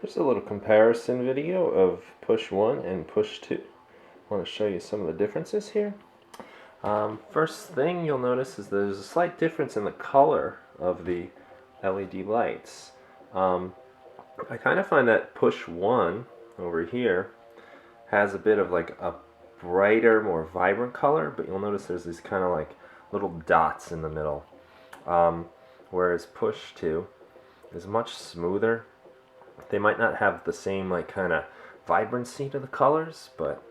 Here's a little comparison video of push 1 and push 2. I want to show you some of the differences here. First thing you'll notice is there's a slight difference in the color of the LED lights. I kind of find that push 1 over here has a bit of like a brighter, more vibrant color, but you'll notice there's these kind of like little dots in the middle. Whereas push 2 is much smoother. They might not have the same like kind of vibrancy to the colors, but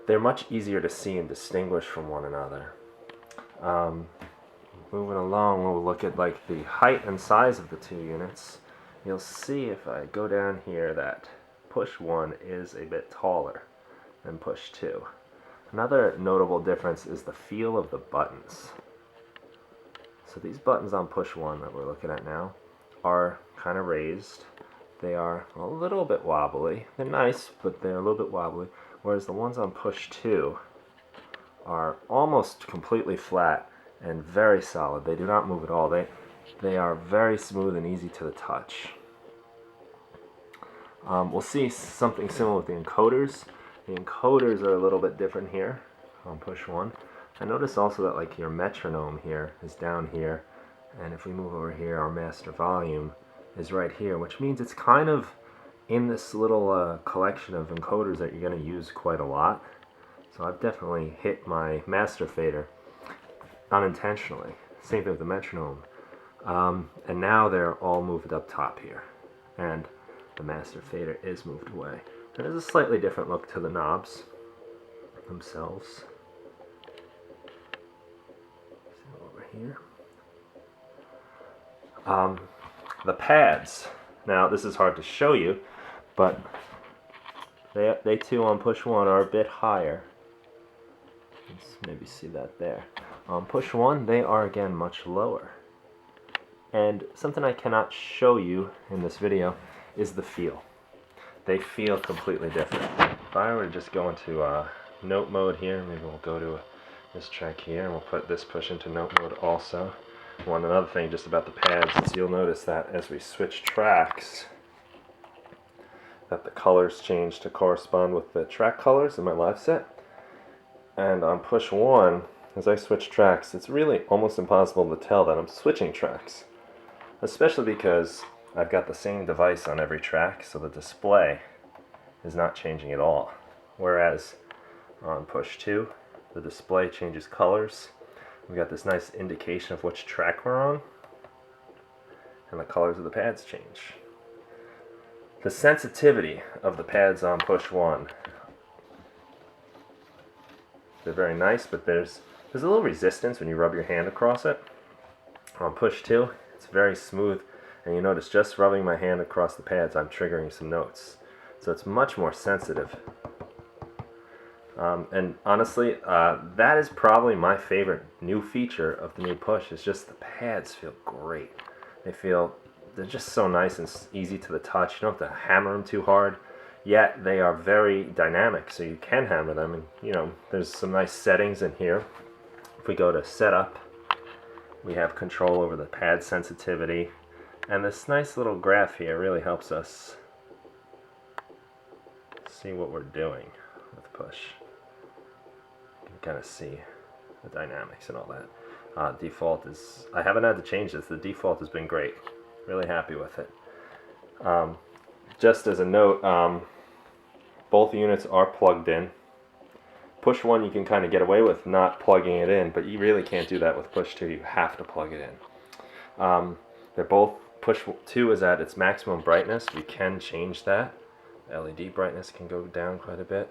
they're much easier to see and distinguish from one another. Moving along, we'll look at like the height and size of the two units. You'll see if I go down here that push 1 is a bit taller than push 2. Another notable difference is the feel of the buttons. So these buttons on push 1 that we're looking at now are kind of raised. They are a little bit wobbly. They're nice, but they're a little bit wobbly. Whereas the ones on push 2 are almost completely flat and very solid. They do not move at all. They are very smooth and easy to the touch. We'll see something similar with the encoders. The encoders are a little bit different here on push 1. I notice also that like your metronome here is down here, and if we move over here, our master volume is right here, which means it's kind of in this little collection of encoders that you're going to use quite a lot. So I've definitely hit my master fader unintentionally. Same thing with the metronome. And now they're all moved up top here, and the master fader is moved away. There's a slightly different look to the knobs themselves. Over here. The pads. Now this is hard to show you, but they too on push 1 are a bit higher. Let's maybe see that there. On push 1 they are again much lower. And something I cannot show you in this video is the feel. They feel completely different. If I were to just go into note mode here, maybe we'll go to this track here and we'll put this push into note mode also. One another thing just about the pads is you'll notice that as we switch tracks, that the colors change to correspond with the track colors in my live set. And on push 1, as I switch tracks, it's really almost impossible to tell that I'm switching tracks, especially because I've got the same device on every track, so the display is not changing at all. Whereas on push 2, the display changes colors. We've got this nice indication of which track we're on, and the colors of the pads change. The sensitivity of the pads on push 1, they're very nice, but there's a little resistance when you rub your hand across it. On push 2, it's very smooth, and you notice just rubbing my hand across the pads, I'm triggering some notes. So it's much more sensitive. And honestly, that is probably my favorite new feature of the new push, is just the pads feel great. They're just so nice and easy to the touch. You don't have to hammer them too hard, yet they are very dynamic, so you can hammer them. And you know, there's some nice settings in here. If we go to setup, we have control over the pad sensitivity, and this nice little graph here really helps us see what we're doing with push. You can kind of see the dynamics and all that. Default is, I haven't had to change this. The default has been great. Really happy with it. Just as a note, both units are plugged in. Push 1 you can kind of get away with not plugging it in, but you really can't do that with push 2. You have to plug it in. They're both, push 2 is at its maximum brightness. We can change that. LED brightness can go down quite a bit.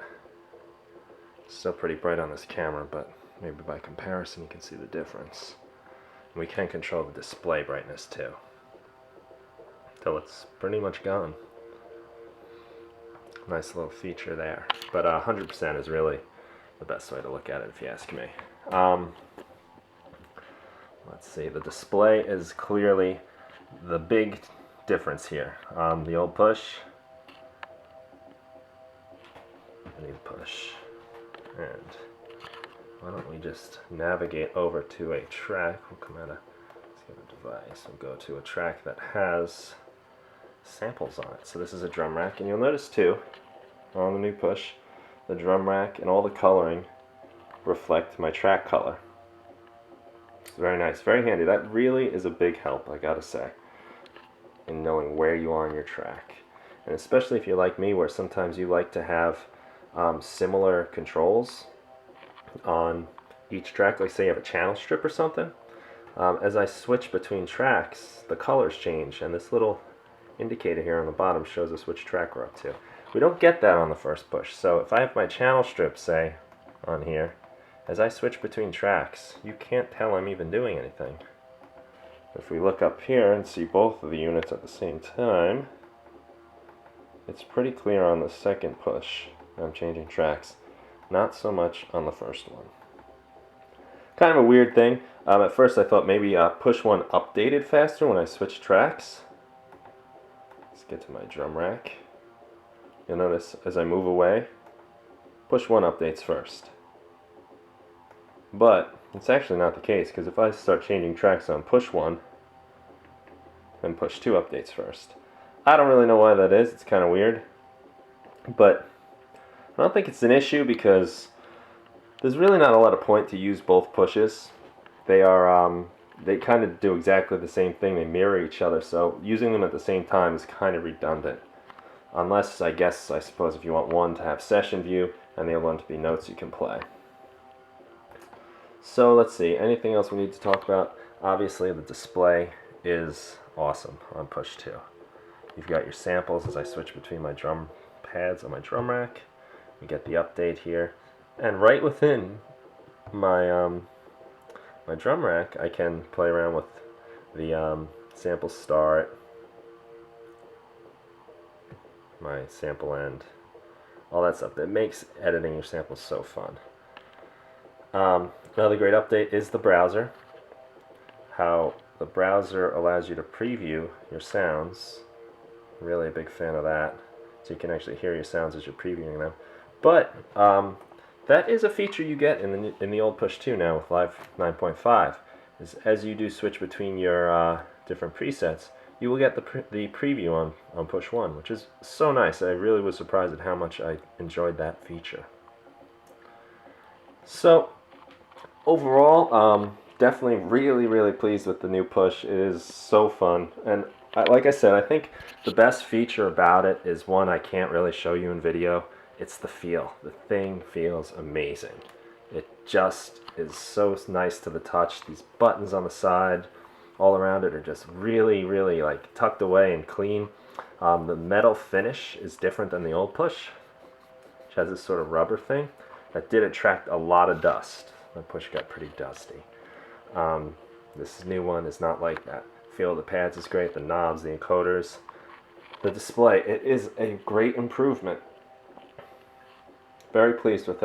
It's still pretty bright on this camera, but maybe by comparison you can see the difference. And we can control the display brightness too, till it's pretty much gone. Nice little feature there. But 100% is really the best way to look at it if you ask me. Let's see, the display is clearly the big difference here. The old push, the new push. And why don't we just navigate over to a track. We'll come out of, let's get a device. We'll go to a track that has samples on it. So this is a drum rack, and you'll notice too, on the new Push, the drum rack and all the coloring reflect my track color. It's very nice, very handy. That really is a big help, I gotta say, in knowing where you are in your track. And especially if you're like me, where sometimes you like to have similar controls on each track, like say you have a channel strip or something. As I switch between tracks, the colors change, and this little indicator here on the bottom shows us which track we're up to. We don't get that on the first Push, so if I have my channel strip, say, on here, as I switch between tracks, you can't tell I'm even doing anything. If we look up here and see both of the units at the same time, it's pretty clear on the second Push. I'm changing tracks, not so much on the first one. Kind of a weird thing. At first I thought maybe Push 1 updated faster when I switched tracks. Let's get to my drum rack. You'll notice as I move away, Push 1 updates first. But it's actually not the case, because if I start changing tracks on Push 1, then Push 2 updates first. I don't really know why that is. It's kind of weird. But I don't think it's an issue, because there's really not a lot of point to use both pushes. They kind of do exactly the same thing. They mirror each other, so using them at the same time is kind of redundant. Unless, I suppose, if you want one to have session view and the other one to be notes you can play. So let's see, anything else we need to talk about? Obviously the display is awesome on Push 2. You've got your samples as I switch between my drum pads on my drum rack. You get the update here. And right within my my drum rack, I can play around with the sample start, my sample end, all that stuff. That makes editing your samples so fun. Another great update is the browser. How the browser allows you to preview your sounds. Really a big fan of that. So you can actually hear your sounds as you're previewing them. But that is a feature you get in the old Push 2 now with Live 9.5. Is as you do switch between your different presets, you will get the preview on Push 1, which is so nice. I really was surprised at how much I enjoyed that feature. So overall, definitely really pleased with the new Push. It is so fun, and like I said, I think the best feature about it is one I can't really show you in video. It's the feel. The thing feels amazing. It just is so nice to the touch. These buttons on the side, all around it, are just really like tucked away and clean. The metal finish is different than the old Push, which has this sort of rubber thing that did attract a lot of dust. The Push got pretty dusty. This new one is not like that. Feel of the pads is great, the knobs, the encoders, the display. It is a great improvement. Very pleased with it.